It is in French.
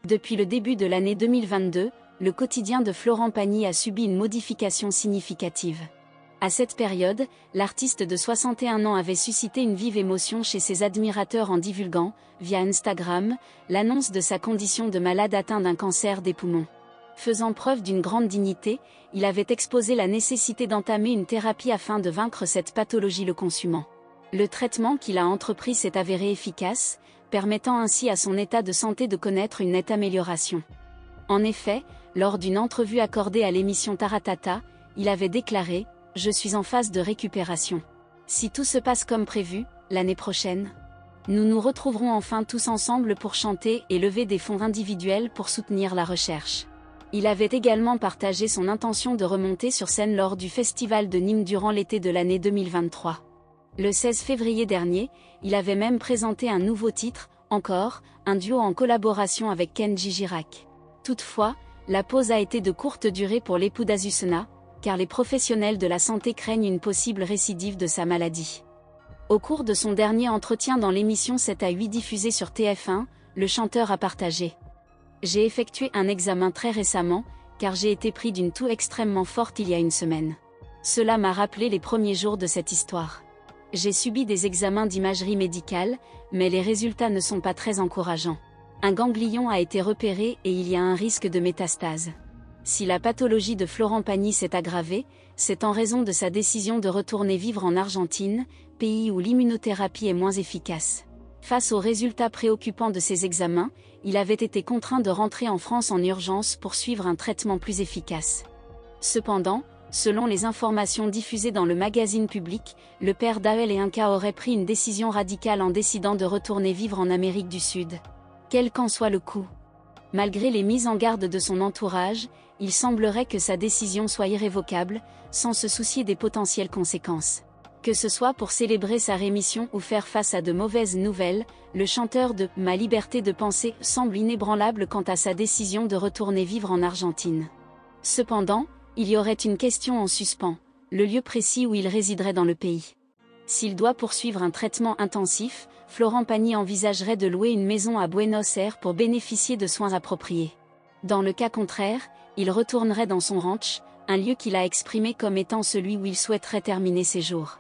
Depuis le début de l'année 2022, le quotidien de Florent Pagny a subi une modification significative. À cette période, l'artiste de 61 ans avait suscité une vive émotion chez ses admirateurs en divulguant, via Instagram, l'annonce de sa condition de malade atteint d'un cancer des poumons. Faisant preuve d'une grande dignité, il avait exposé la nécessité d'entamer une thérapie afin de vaincre cette pathologie le consumant. Le traitement qu'il a entrepris s'est avéré efficace, permettant ainsi à son état de santé de connaître une nette amélioration. En effet, lors d'une entrevue accordée à l'émission Taratata, il avait déclaré « Je suis en phase de récupération. Si tout se passe comme prévu, l'année prochaine, nous nous retrouverons enfin tous ensemble pour chanter et lever des fonds individuels pour soutenir la recherche. » Il avait également partagé son intention de remonter sur scène lors du festival de Nîmes durant l'été de l'année 2023. Le 16 février dernier, il avait même présenté un nouveau titre, Encore, un duo en collaboration avec Kenji Girac. Toutefois, la pause a été de courte durée pour l'époux d'Azucena, car les professionnels de la santé craignent une possible récidive de sa maladie. Au cours de son dernier entretien dans l'émission 7 à 8 diffusée sur TF1, le chanteur a partagé « J'ai effectué un examen très récemment, car j'ai été pris d'une toux extrêmement forte il y a une semaine. Cela m'a rappelé les premiers jours de cette histoire. J'ai subi des examens d'imagerie médicale, mais les résultats ne sont pas très encourageants. Un ganglion a été repéré et il y a un risque de métastase. Si la pathologie de Florent Pagny s'est aggravée, c'est en raison de sa décision de retourner vivre en Argentine, pays où l'immunothérapie est moins efficace. Face aux résultats préoccupants de ses examens, il avait été contraint de rentrer en France en urgence pour suivre un traitement plus efficace. Cependant, selon les informations diffusées dans le magazine Public, le père d'Aël et Inca aurait pris une décision radicale en décidant de retourner vivre en Amérique du Sud. Quel qu'en soit le coût. Malgré les mises en garde de son entourage, il semblerait que sa décision soit irrévocable, sans se soucier des potentielles conséquences. Que ce soit pour célébrer sa rémission ou faire face à de mauvaises nouvelles, le chanteur de « Ma liberté de penser » semble inébranlable quant à sa décision de retourner vivre en Argentine. Cependant, il y aurait une question en suspens, le lieu précis où il résiderait dans le pays. S'il doit poursuivre un traitement intensif, Florent Pagny envisagerait de louer une maison à Buenos Aires pour bénéficier de soins appropriés. Dans le cas contraire, il retournerait dans son ranch, un lieu qu'il a exprimé comme étant celui où il souhaiterait terminer ses jours.